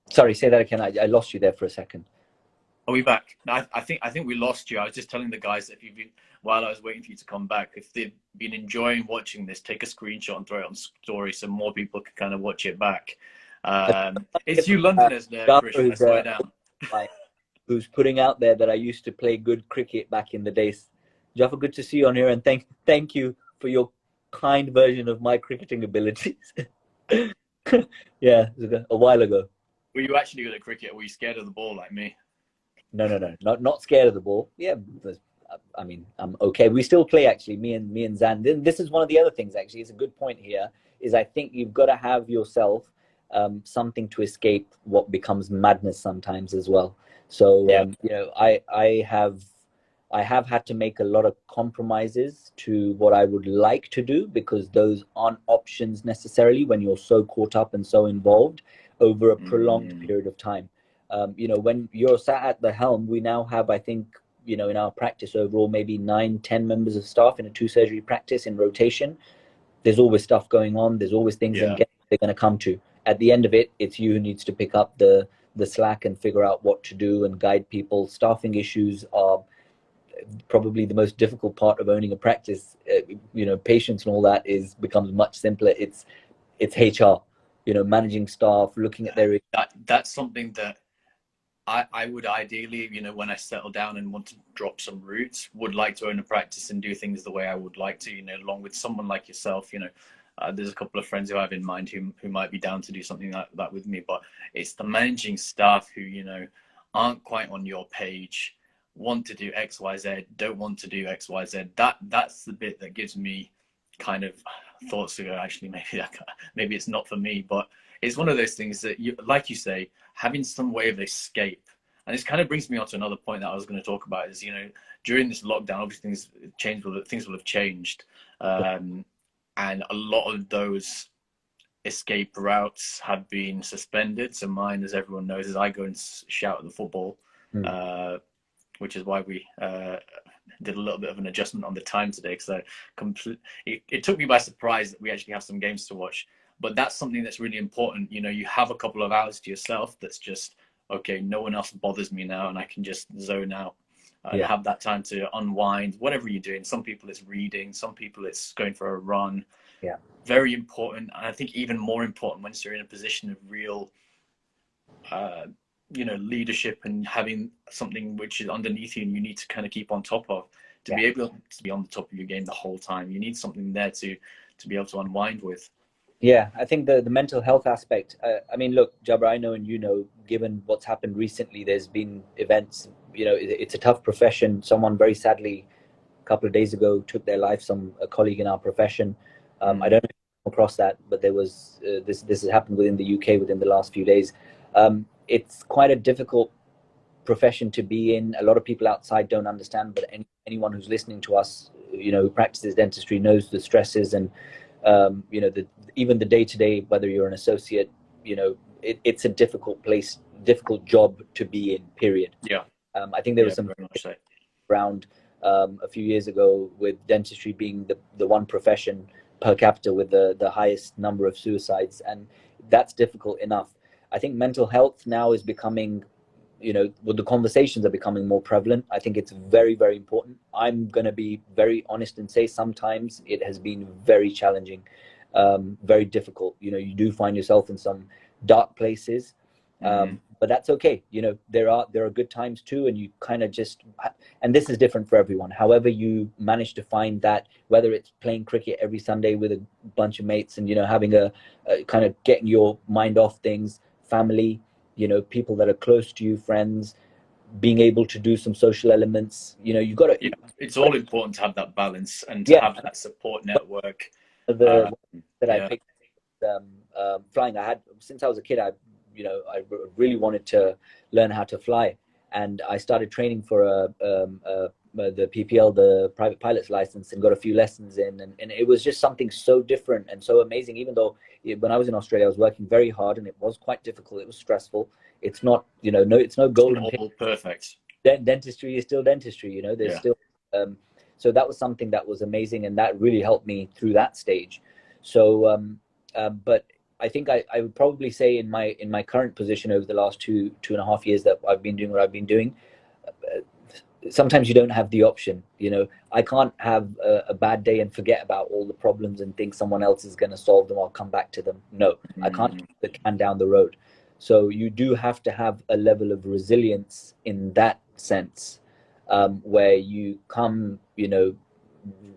Sorry, say that again. I lost you there for a second. Are we back? No, I think we lost you. I was just telling the guys that if you've been, while I was waiting for you to come back, if they've been enjoying watching this, take a screenshot and throw it on story so more people can kind of watch it back. It's you Londoners there, Krish. I swear down. Who's putting out there that I used to play good cricket back in the days. Jaffa, good to see you on here, and thank you for your kind version of my cricketing abilities. Yeah, a while ago. Were you actually good at cricket? Or were you scared of the ball like me? No, not scared of the ball. Yeah, I mean, I'm okay. We still play actually. Me and Zan. This is one of the other things. Actually, it's a good point here. Is I think you've got to have yourself something to escape what becomes madness sometimes as well. So Yeah. you know, I have had to make a lot of compromises to what I would like to do because those aren't options necessarily when you're so caught up and so involved over a prolonged period of time. You know, when you're sat at the helm, we now have, I think, you know, in our practice overall, maybe 9, 10 members of staff in a 2 surgery practice in rotation. There's always stuff going on. There's always things they're going to come to. At the end of it, it's you who needs to pick up the slack and figure out what to do and guide people. Staffing issues are probably the most difficult part of owning a practice. You know, patients and all that becomes much simpler. It's HR. You know, managing staff, looking at their that's something that I would ideally, you know, when I settle down and want to drop some roots, would like to own a practice and do things the way I would like to, you know, along with someone like yourself, you know. There's a couple of friends who I have in mind who might be down to do something like that with me, but it's the managing staff who, you know, aren't quite on your page, want to do X, Y, Z, don't want to do X, Y, Z. That's the bit that gives me kind of thoughts to go, actually, maybe it's not for me, but it's one of those things that you, like you say, having some way of escape. And this kind of brings me on to another point that I was going to talk about is, you know, during this lockdown, obviously things will have changed. And a lot of those escape routes have been suspended. So mine, as everyone knows, is I go and shout at the football, which is why we did a little bit of an adjustment on the time today. Because it took me by surprise that we actually have some games to watch. but that's something that's really important. You know, you have a couple of hours to yourself that's just, okay, no one else bothers me now, and I can just zone out and Yeah. have that time to unwind, whatever you're doing. Some people it's reading, some people it's going for a run. Yeah. Very important. And I think even more important once you're in a position of real, uh, leadership and having something which is underneath you and you need to kind of keep on top of, to Yeah. be able to be on the top of your game the whole time. You need something there to be able to unwind with. Yeah, I think the mental health aspect. I mean, look, Jabra, I know, and you know, given what's happened recently, there's been events. You know, it's a tough profession. Someone very sadly, a couple of days ago, took their life. A colleague in our profession. I don't know if you come across that, but there was this. This has happened within the UK within the last few days. It's quite a difficult profession to be in. A lot of people outside don't understand, but anyone who's listening to us, you know, who practices dentistry knows the stresses and you know, even the day-to-day, whether you're an associate, you know, it's a difficult place, difficult job to be in, period. Yeah. I think there was some very much so. around a few years ago with dentistry being the one profession per capita with the highest number of suicides, and that's difficult enough. I think mental health now is becoming, you know, well, the conversations are becoming more prevalent. I think it's very, very important. I'm going to be very honest and say sometimes it has been very challenging, very difficult. You know, you do find yourself in some dark places, but that's okay. You know, there are good times too, and you kind of just, and this is different for everyone. However you manage to find that, whether it's playing cricket every Sunday with a bunch of mates and, you know, having a kind of getting your mind off things, family, you know, people that are close to you, friends, being able to do some social elements. You know, you've got to. Yeah, it's all important to have that balance and to Yeah, have that support network. the that I Yeah. picked flying. I had since I was a kid. I really wanted to learn how to fly, and I started training for the PPL, the private pilot's license, and got a few lessons in, and it was just something so different and so amazing. Even though when I was in Australia, I was working very hard, and it was quite difficult. It was stressful. It's not, you know, no, it's no golden. It's not all perfect. Dentistry is still dentistry. You know, there's still. So that was something that was amazing, and that really helped me through that stage. So, but I think I would probably say in my current position over the last 2.5 years that I've been doing what I've been doing, sometimes you don't have the option. You know, I can't have a bad day and forget about all the problems and think someone else is going to solve them. I'll come back to them. No, I can't kick the can down the road. So you do have to have a level of resilience in that sense, where you come, you know,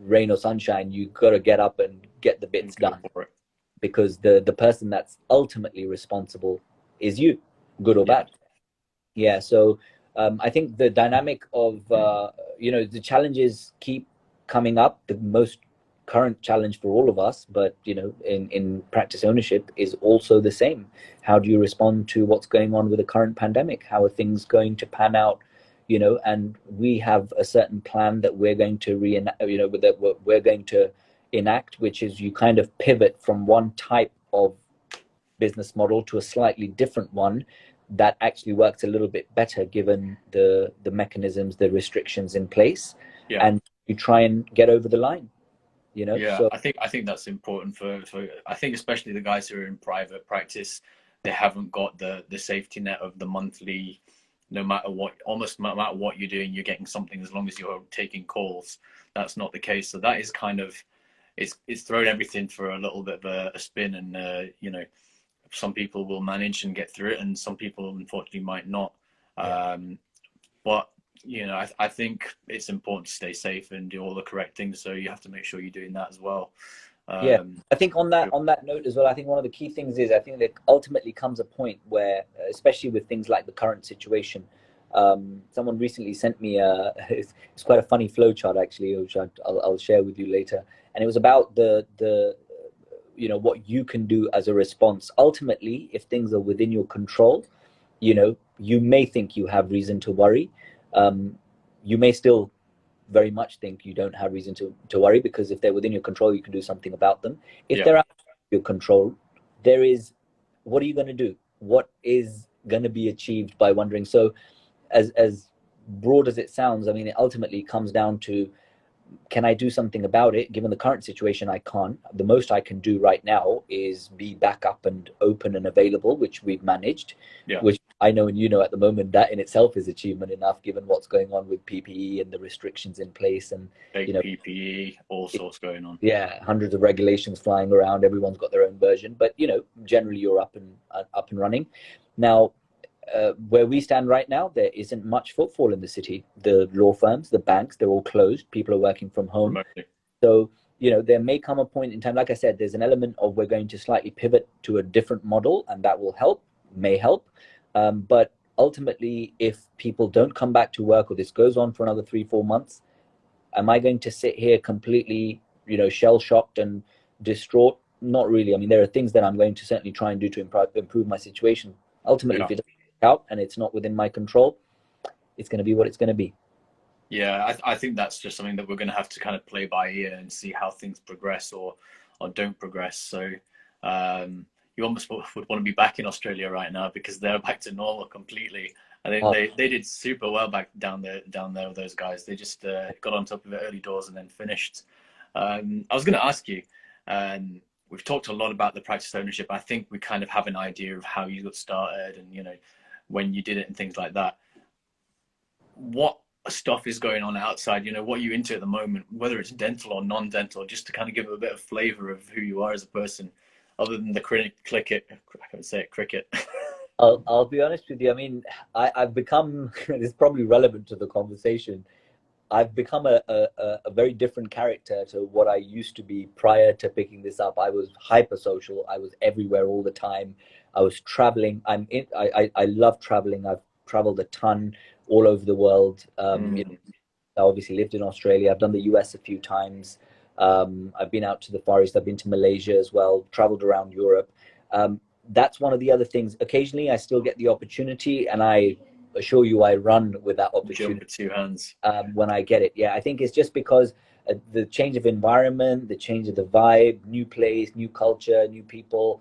rain or sunshine, you got to get up and get the bits done, because the person that's ultimately responsible is you, good or bad. Yeah. So I think the dynamic of you know, the challenges keep coming up. The most current challenge for all of us, but you know, in practice ownership, is also the same. How do you respond to what's going on with the current pandemic? How are things going to pan out? You know, and we have a certain plan that we're going to that we're going to enact, which is you kind of pivot from one type of business model to a slightly different one that actually works a little bit better given the mechanisms, the restrictions in place, and you try and get over the line. You know, Yeah, so I think that's important for I think especially the guys who are in private practice, they haven't got the safety net of the monthly, no matter what, almost no matter what you're doing, you're getting something as long as you're taking calls. That's not the case. So that is kind of, it's thrown everything for a little bit of a spin, and you know, some people will manage and get through it, and some people unfortunately might not. But you know, I think it's important to stay safe and do all the correct things. So you have to make sure you're doing that as well. Yeah, I think on that note as well, I think one of the key things is, I think that ultimately comes a point where, especially with things like the current situation, someone recently sent me it's quite a funny flowchart actually, which I'll share with you later, and it was about the you know, what you can do as a response. Ultimately, if things are within your control, you know, you may think you have reason to worry. You may still very much think you don't have reason to worry, because if they're within your control, you can do something about them. If they're out of your control, there is, what are you going to do? What is going to be achieved by wondering? So as broad as it sounds, I mean, it ultimately comes down to can I do something about it? Given the current situation, I can't. The most I can do right now is be back up and open and available, which we've managed, Yeah. which I know and you know at the moment that in itself is achievement enough, given what's going on with PPE and the restrictions in place, and Fake you know, PPE, all sorts going on. yeah, hundreds of regulations flying around. Everyone's got their own version, but you know, generally you're up and running. Now, where we stand right now, there isn't much footfall in the city. The law firms, the banks, they're all closed. People are working from home. Remotely. So, you know, there may come a point in time, like I said, there's an element of we're going to slightly pivot to a different model, and that will help, may help. But ultimately, if people don't come back to work or this goes on for another 3-4 months, am I going to sit here completely, you know, shell shocked and distraught? Not really. I mean, there are things that I'm going to certainly try and do to improve my situation. Ultimately, Yeah. if it doesn't work out and it's not within my control, it's going to be what it's going to be. Yeah, I think that's just something that we're going to have to kind of play by ear and see how things progress or don't progress. So you almost would want to be back in Australia right now because they're back to normal completely. I think Oh, they did super well back down there with those guys. They just got on top of it early doors and then finished. I was going to ask you. We've talked a lot about the practice ownership. I think we kind of have an idea of how you got started and you know when you did it and things like that. What stuff is going on outside, you know, what are you into at the moment, whether it's dental or non-dental, just to kind of give a bit of flavor of who you are as a person, other than the cricket, I can't say it, cricket. I'll be honest with you. I mean, I've become, it's probably relevant to the conversation. I've become a very different character to what I used to be prior to picking this up. I was hyper social. I was everywhere all the time. I was traveling. I love traveling. I've traveled a ton all over the world. You know, Mm, I obviously lived in Australia. I've done the US a few times. I've been out to the Far East. I've been to Malaysia as well, traveled around Europe. That's one of the other things. Occasionally, I still get the opportunity, and I assure you, I run with that jump opportunity with two hands. when I get it. Yeah, I think it's just because the change of environment, the change of the vibe, new place, new culture, new people.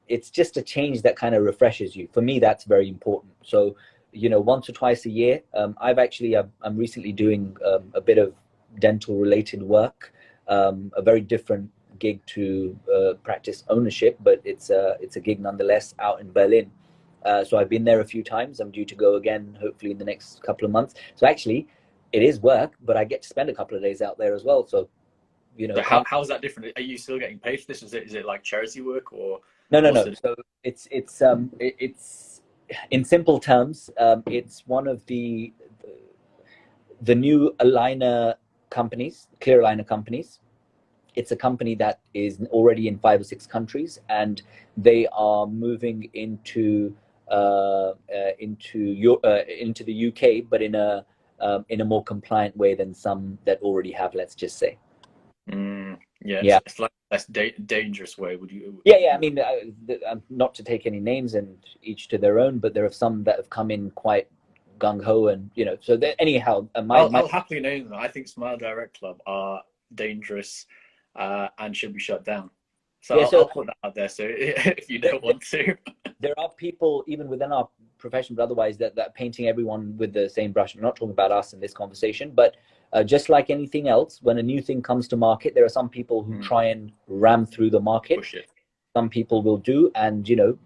It's just a change that kind of refreshes you. For me, that's very important. So, you know, once or twice a year, I'm recently doing a bit of dental related work, a very different gig to practice ownership, but it's a gig nonetheless out in Berlin. So I've been there a few times. I'm due to go again, hopefully in the next couple of months. So actually, it is work, but I get to spend a couple of days out there as well. So you know, So can't. how's that different? Are you still getting paid for this? Is it like charity work or No, no, what's no. the So it's in simple terms, it's one of the new aligner companies, clear aligner companies. It's a company that is already in 5 or 6 countries, and they are moving into the UK, but in a more compliant way than some that already have. Let's just say. yeah, Yeah, it's like less dangerous way, would you? yeah, yeah. I mean, not to take any names, and each to their own, but there are some that have come in quite gung ho, and you know. So anyhow, my I'll happily name them. I think Smile Direct Club are dangerous and should be shut down. So yeah. I'll So put that out there. So if you don't want to, there are people even within our profession, but otherwise that painting everyone with the same brush. I'm not talking about us in this conversation, but just like anything else, when a new thing comes to market, there are some people who try and ram through the market. push it. Some people will do, and you know,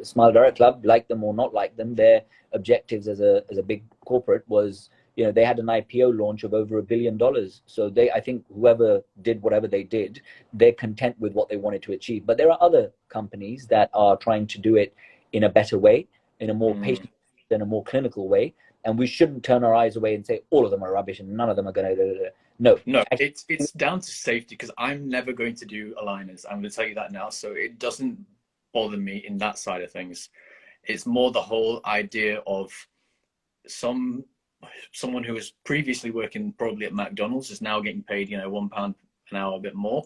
Smile Direct Club, like them or not like them, their objectives as a big corporate was, you know, they had an IPO launch of over $1 billion. So I think whoever did whatever they did, they're content with what they wanted to achieve. But there are other companies that are trying to do it in a better way, in a more Mm. patient, in a more clinical way. And we shouldn't turn our eyes away and say all of them are rubbish and none of them are going to. No, No, actually, it's down to safety because I'm never going to do aligners. I'm going to tell you that now. So it doesn't bother me in that side of things. It's more the whole idea of some someone who was previously working probably at McDonald's is now getting paid, you know, £1 an hour, a bit more,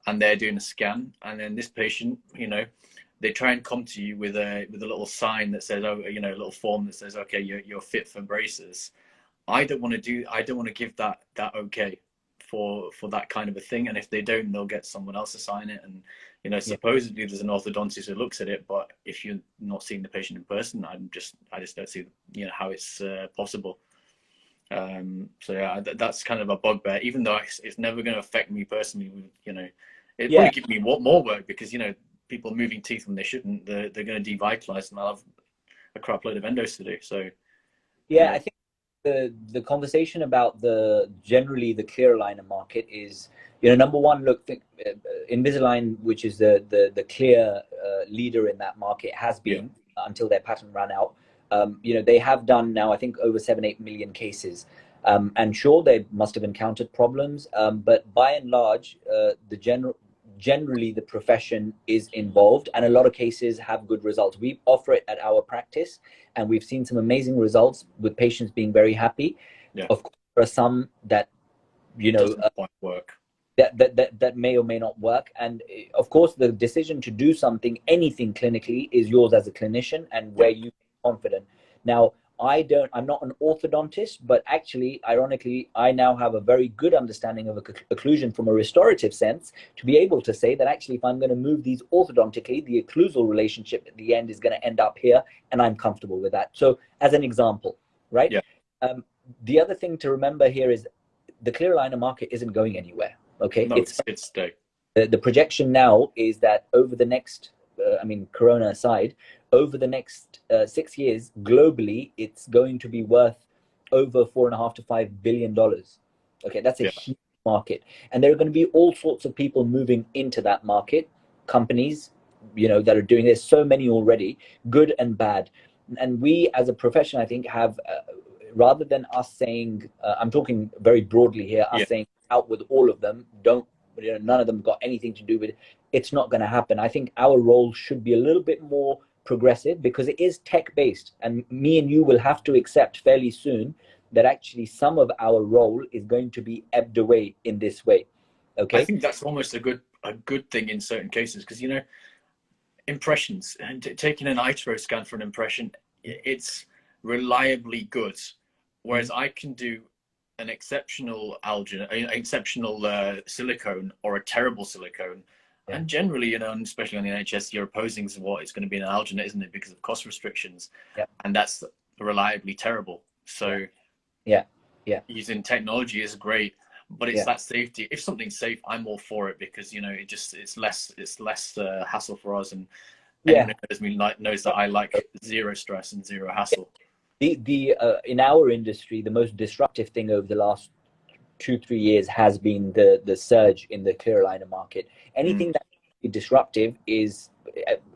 and they're doing a scan, and then this patient, you know, they try and come to you with a little sign that says, oh, you know, a little form that says, okay, you're fit for braces. I don't want to give that okay for that kind of a thing. And if they don't, they'll get someone else to sign it. And you know, yeah. supposedly there's an orthodontist who looks at it, but if you're not seeing the patient in person, I just don't see, you know, how it's possible. So yeah, that's kind of a bugbear. Even though it's never going to affect me personally, you know, it Yeah, probably give me more work because you know people moving teeth when they shouldn't. They're going to devitalize, and I'll have a crap load of endos to do. So yeah. yeah, I think the conversation about the generally the clear aligner market is, number one, look, Invisalign, which is the clear leader in that market, has yeah, been until their patent ran out. They have done now, I think, over 7-8 million cases. And sure, they must have encountered problems, but by and large, generally the profession is involved, and a lot of cases have good results. We offer it at our practice, and we've seen some amazing results with patients being very happy. yeah. Of course, there are some that Doesn't quite work. that may or may not work, and of course the decision to do something, anything clinically, is yours as a clinician, and Yeah, where you are confident. Now, I'm not an orthodontist, but actually, ironically, I now have a very good understanding of occlusion from a restorative sense, to be able to say that actually, if I'm going to move these orthodontically, the occlusal relationship at the end is going to end up here, and I'm comfortable with that. So as an example, right? yeah. um, the other thing to remember here is the clear aligner market isn't going anywhere. Okay, No, it's stay. the projection now is that over the next, Corona aside, over the next 6 years, globally, it's going to be worth over $4.5 to $5 billion. Okay, that's a Yeah, huge market, and there are going to be all sorts of people moving into that market. Companies, that are doing this. So many already, good and bad. And we, as a profession, I think, have rather than us saying, I'm talking very broadly here, yeah. us saying out with all of them, don't, none of them got anything to do with it. It's not going to happen. I think our role should be a little bit more progressive, because it is tech based, and me and you will have to accept fairly soon that actually some of our role is going to be ebbed away in this way. I Okay. think that's almost a good thing in certain cases because you know impressions and taking an iTero scan for an impression, it's reliably good. Mm-hmm. Whereas I can do an exceptional algin, an exceptional silicone or a terrible silicone. Yeah. And generally, you know, and especially on the NHS, you're opposing to what it's going to be an alginate, isn't it? Because of cost restrictions. Yeah. And that's reliably terrible. Yeah. So Yeah. Yeah. using technology is great, but it's Yeah. that safety. If something's safe, I'm all for it because you know it's less hassle for us. And anyone Yeah. who knows me knows that I like zero stress and zero hassle. The in our industry, the most disruptive thing over the last 2-3 years has been the surge in the clear aligner market. Mm, Anything that is disruptive is,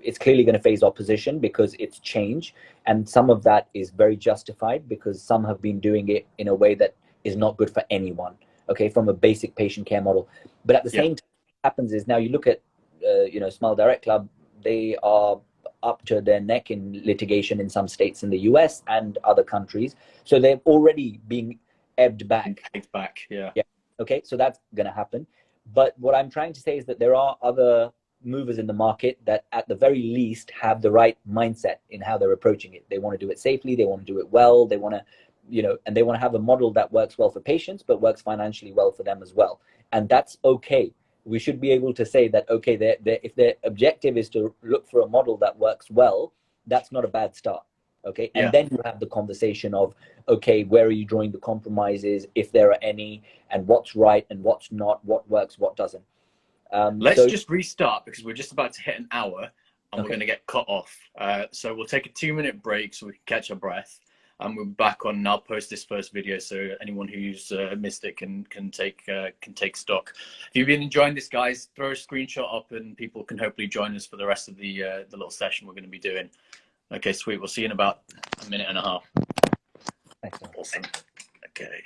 it's clearly going to face opposition because it's change, and some of that is very justified because some have been doing it in a way that is not good for anyone. Okay, from a basic patient care model, but at the yeah, same time, what happens is now you look at Smile Direct Club. They are up to their neck in litigation in some states in the US and other countries, so they're already being ebbed back. take back. Yeah, Yeah. Okay. So that's going to happen. But what I'm trying to say is that there are other movers in the market that, at the very least, have the right mindset in how they're approaching it. They want to do it safely. They want to do it well. They want to, and they want to have a model that works well for patients, but works financially well for them as well. And that's okay. We should be able to say that, okay, if their objective is to look for a model that works well, that's not a bad start. Okay. And yeah. then you have the conversation of, okay, where are you drawing the compromises, if there are any, and what's right and what's not, what works, what doesn't. Let's So, just restart because we're just about to hit an hour and we're going okay, to get cut off. So we'll take a 2-minute break so we can catch our breath. And we're back on. And I'll post this first video so anyone who's missed it can take stock. If you've been enjoying this, guys, throw a screenshot up and people can hopefully join us for the rest of the little session we're going to be doing. Okay, sweet. We'll see you in about a minute and a half. excellent. Awesome. Okay.